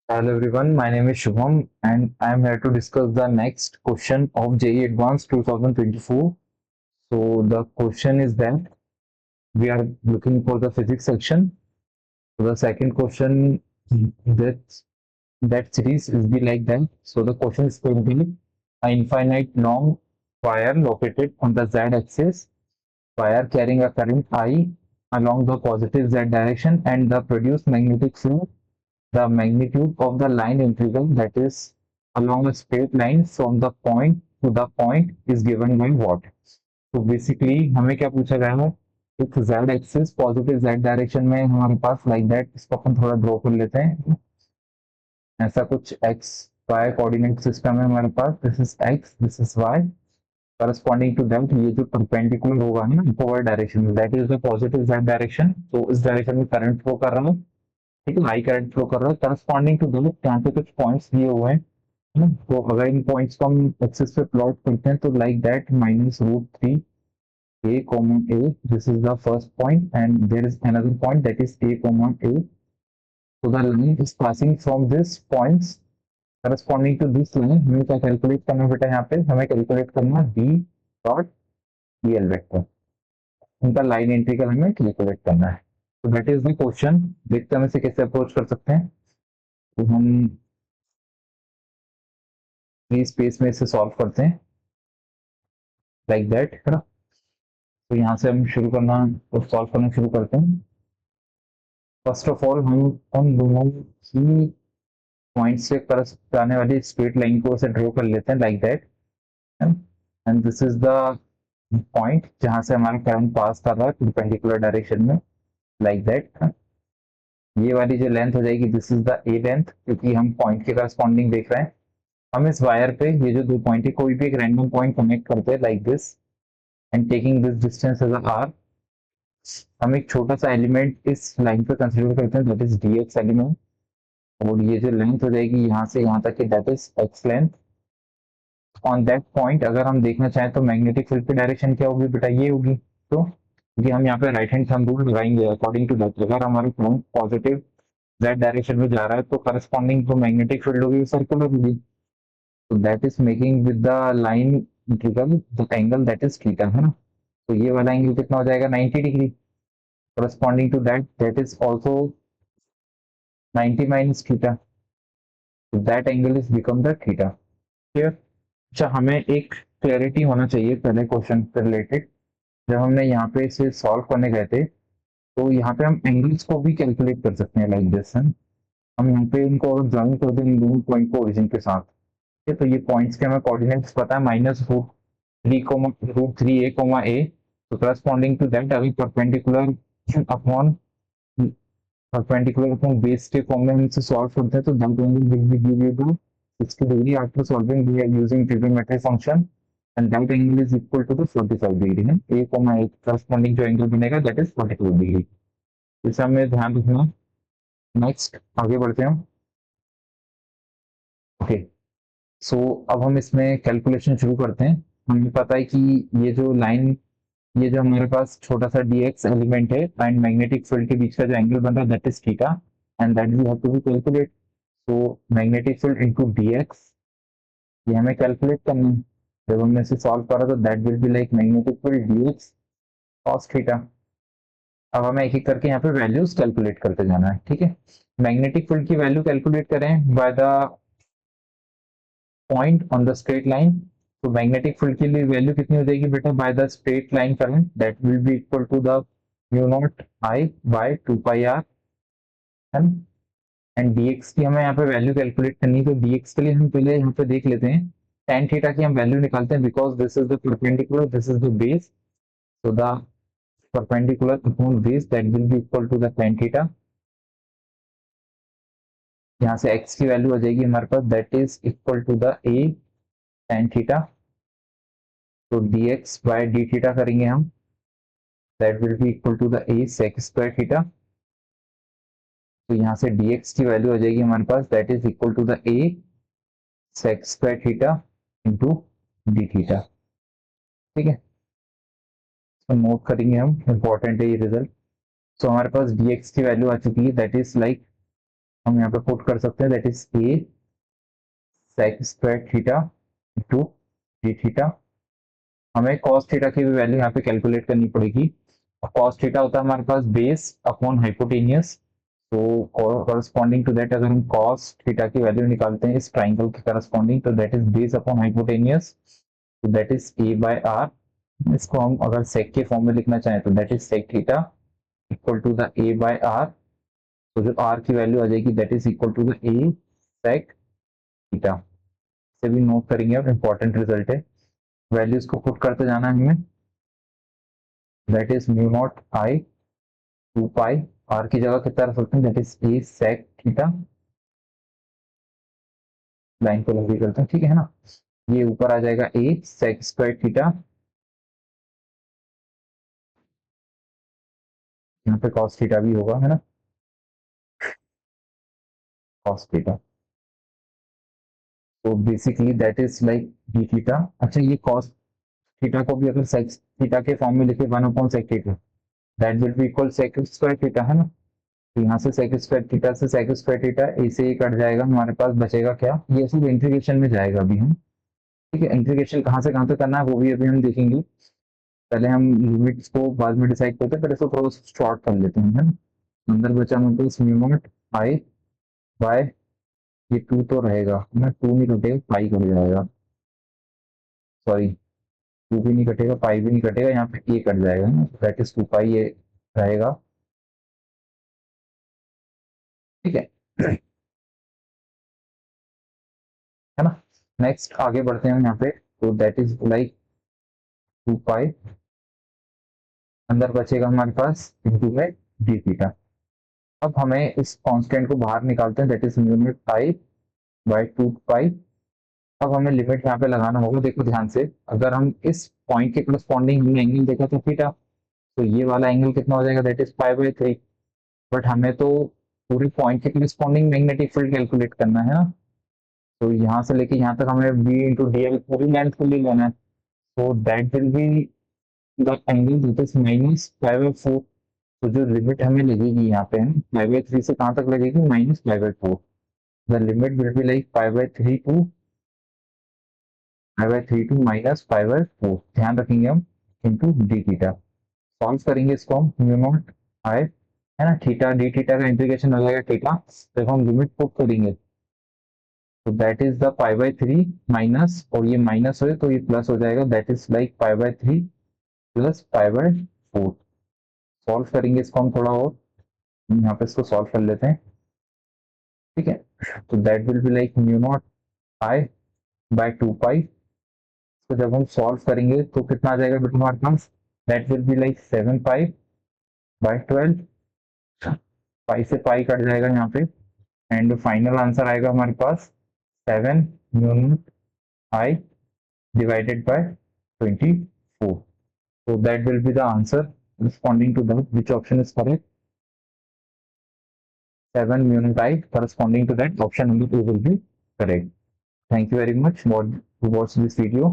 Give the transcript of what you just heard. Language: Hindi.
Hello everyone, my name is Shubham and I am here to discuss the next question of JEE Advanced 2024. So the question is that we are looking for the physics section. So the second question that that series will be like that. So the question is going to be an infinite long wire located on the z-axis, wire carrying a current I along the positive z direction and the produced magnetic field. The magnitude of the line integral, that is along a straight line from the point to the point, is given by what? तो बेसिकली हमें क्या पूछा गया है, एक z axis positive z direction में हमारे पास लाइक दैट, इसको अपन थोड़ा ड्रॉ कर लेते हैं। ऐसा कुछ x y कोऑर्डिनेट सिस्टम है हमारे पास, this is x, this is y, corresponding to that ये जो परपेंडिकुलर होगा ना अपवर्ड डायरेक्शन में, that is the positive z direction. तो इस डायरेक्शन में करंट फ्लो कर रहा है, ठीक है, हाई करंट फ्लो कर रहा है। करस्पॉन्डिंग टू दैट यहाँ पे कुछ पॉइंट्स दिए हुए हैं, है ना। तो अगर इन पॉइंट्स को हम एक्सिस पे प्लॉट करते हैं तो like that -√3 a comma a, this is the first point and there is another point that is a comma a. So the line is passing from this points corresponding to this line। हमें क्या कैलकुलेट करना बेटा, यहाँ पे हमें कैलकुलेट करना b डॉट dl वेक्टर, उनका लाइन इंटीग्रल हमें कैलकुलेट करना है। तो दैट इज द क्वेश्चन। देखते हैं हम इसे कैसे अप्रोच कर सकते हैं। तो हम फ्री स्पेस में इसे सॉल्व करते हैं लाइक दैट, है ना। तो यहाँ से हम शुरू करना और सॉल्व करना शुरू करते हैं। फर्स्ट ऑफ ऑल हम उन दोनों ही पॉइंट से करस जाने वाली स्ट्रेट लाइन को ऐसे ड्रॉ कर लेते हैं like that, and this is the point जहां से हमारा करंट पास कर रहा है परपेंडिकुलर डायरेक्शन में लाइक दैट। ये वाली जो लेंथ हो जाएगी, this is the A length, क्योंकि हम पॉइंट के करस्पॉन्डिंग देख रहे हैं। हम इस वायर पे ये जो दो पॉइंट है कोई भी एक रैंडम पॉइंट कनेक्ट करते हैं like this and taking this distance as r. हम एक छोटा सा एलिमेंट इस लाइन पे कंसीडर करते हैं, दैट इज dx एलिमेंट। और ये जो लेंथ हो जाएगी यहाँ से यहाँ तक की, that is x length. On that point अगर हम देखना चाहें तो मैग्नेटिक फील्ड की डायरेक्शन क्या होगी बेटा, ये होगी। तो क्योंकि हम यहाँ पे राइट हैंड थंब रूल लगाएंगे अकॉर्डिंग टू दैट, अगर हमारे पॉइंट पॉजिटिव दैट डायरेक्शन में जा रहा है तो करस्पॉन्डिंग जो मैग्नेटिक फील्ड होगी वो सर्कुलर होगी। तो that is making with the line integral the angle that is theta, है ना। तो ये वाला एंगल कितना हो जाएगा, 90 degree. corresponding to that, that is also 90 minus theta, so that angle is become the theta। clear। अच्छा, हमें एक क्लैरिटी होना चाहिए पहले क्वेश्चन से रिलेटेड। जब हमने यहाँ पे इसे सॉल्व करने गए थे तो यहाँ पे हम एंगल्स को भी कैलकुलेट कर सकते हैं लाइक दिस। हम यहाँ पे इनको अगर ज्वाइन कर दें इन दोनों पॉइंट को ओरिजिन के साथ, ठीक है, तो ये पॉइंट्स के हमें कोऑर्डिनेट्स पता है, -√3 a। तो करस्पॉन्डिंग टू दैट अभी perpendicular upon perpendicular upon base के फॉर्म में हम इसे सॉल्व करते हैं तो that angle will be given to 60 degree after solving we are using trigonometric function and that angle is equal to the 45 degree है। a comma a corresponding जो एंगल बनेगा that is 45 degree। इसे हमें ध्यान रखना। नेक्स्ट आगे बढ़ते हैं। ओके, सो अब हम इसमें कैलकुलेशन शुरू करते हैं। हमें पता है कि ये जो लाइन, ये जो हमारे पास छोटा सा dx एलिमेंट है एंड मैग्नेटिक फील्ड के बीच का जो एंगल बन रहा है that is theta and that we have to be calculate. तो मैग्नेटिक फील्ड इनटू dx, ये हमें कैलकुलेट करना है। जब हमने इसे सॉल्व करा तो that will be like magnetic field dx cos theta. अब हमें एक एक करके यहाँ पे वैल्यूज कैलकुलेट करते जाना है, ठीक है। मैग्नेटिक फील्ड की वैल्यू कैलकुलेट करें by the point on the straight line. तो मैग्नेटिक फील्ड के लिए वैल्यू कितनी हो जाएगी बेटा, by the straight line current that will be equal to the mu naught I by 2 pi r, and dx की हमें यहाँ पे वैल्यू कैलकुलेट करनी है। तो dx के लिए हम पहले यहाँ पे देख लेते हैं, tan थीटा की हम वैल्यू निकालते हैं because this is the perpendicular, this is the base. So the perpendicular upon base that will be equal to the tan theta. यहाँ से x की वैल्यू आ जाएगी हमारे पास, that is equal to the a tan theta. तो dx बाय डी थीटा करेंगे हम, that will be equal to the a sec square theta. तो यहाँ से dx की वैल्यू आ जाएगी हमारे पास, that is equal to the a sec square theta into d theta, ठीक है। तो नोट करेंगे हम, इंपॉर्टेंट है ये रिजल्ट। तो हमारे पास dx की वैल्यू आ चुकी है, दैट इज लाइक हम यहाँ पे पुट कर सकते हैं, that is a sec square theta into d theta. हमें कॉस थीटा की भी वैल्यू यहाँ पे कैलकुलेट करनी पड़ेगी। और कॉस थीटा होता है हमारे पास बेस अपॉन हाइपोटेनियस। तो करस्पॉन्डिंग टू दैट अगर हम कॉस थीटा की वैल्यू निकालते हैं इस ट्राइंगल के करस्पॉन्डिंग, तो that is base upon hypotenuse, तो that is A by R. इसको हम अगर सेक के फॉर्म में लिखना चाहें तो that is sec theta equal to the a by r. तो जो आर की वैल्यू आ जाएगी that is equal to the a sec theta. से भी नोट करेंगे, अब इंपॉर्टेंट रिजल्ट है। वैल्यूज को पुट करते जाना है हमें, that is mu naught I 2 pi, r की जगह कितना रख सकते हैं, that is a sec theta. Line को लंबी करते हैं, ठीक है ना। ये ऊपर आ जाएगा ए सेक स्क्वायर थीटा, यहाँ पे कॉस थीटा भी होगा, है ना, कॉस थीटा। तो basically that is like D theta. अच्छा, ये कॉस थीटा को भी अगर सेक थीटा के फॉर्म में लिखे 1 upon sec theta, that will be equal sec square theta, है ना। तो यहाँ से सेक स्क्वायर थीटा से सेक स्क्वायर थीटा ऐसे ही कट जाएगा, हमारे पास बचेगा क्या, ये सिर्फ इंटीग्रेशन में जाएगा अभी हम। ठीक है, इंटीग्रेशन कहाँ से कहाँ तक करना है वो भी अभी हम देखेंगे। पहले हम लिमिट्स को बाद में डिसाइड करते हैं, पहले इसको थोड़ा शॉर्ट कर लेते हैं, है ना। अंदर बचा हमारे पास म्यू नॉट आई बाय, ये टू तो रहेगा ना, टू नहीं कटेगा, पाई कट जाएगा, सॉरी टू भी नहीं कटेगा, पाई भी नहीं कटेगा, यहाँ पे ए कट जाएगा ना, दैट इज 2 पाई ये रहेगा। ठीक है है ना। नेक्स्ट आगे बढ़ते हैं यहाँ पे, तो दैट इज लाइक 2 पाई, अंदर बचेगा हमारे पास इंटू में डी थीटा। अब हमें इस कांस्टेंट को बाहर निकालते हैं, that is mu not pi by 2 पाई। अब हमें लिमिट यहाँ पे लगाना होगा, देखो ध्यान से, अगर हम इस पॉइंट के करस्पॉन्डिंग हमने एंगल देखा था थीटा, तो ये वाला एंगल कितना हो जाएगा, that is pi by 3। But हमें तो पूरे पॉइंट के करस्पॉन्डिंग मैग्नेटिक फील्ड कैलकुलेट करना है ना। तो यहाँ से लेके यहाँ तक हमें बी इंटू डी एल पूरी लेंथ को ले लेना है। तो that will be the angle that is minus pi by 4। तो जो लिमिट हमें लगेगी यहाँ पे पाई बाय 3 से कहाँ तक लगेगी, minus pi by 4। The limit will be like pi by 3 to minus pi by 4, ध्यान रखेंगे हम, इंटू डी थीटा। सॉल्व करेंगे इसको हम, म्यू नॉट आई, है ना, थीटा डी थीटा का इंटीग्रेशन हो जाएगा थीटा। देखो हम लिमिट पुट करेंगे, तो that is the pi by 3 minus, और ये माइनस हो तो ये प्लस हो जाएगा, that is like pi by 3 plus pi by 4। Solve करेंगे इसको हम थोड़ा और, यहाँ पे इसको सॉल्व कर लेते हैं, ठीक है। तो that will be like mu naught I by 2 pi. तो जब हम सॉल्व करेंगे तो कितना आ जाएगा बेटा हमारे पास, that will be like 7 pi by 12। Pi से पाई कट जाएगा यहाँ पे, एंड फाइनल आंसर आएगा हमारे पास 7 mu naught I divided by 24. So that will be the answer corresponding to that. Which option is correct? 7 mu not I corresponding to that option number 2 will be correct. Thank you very much for to watch this video.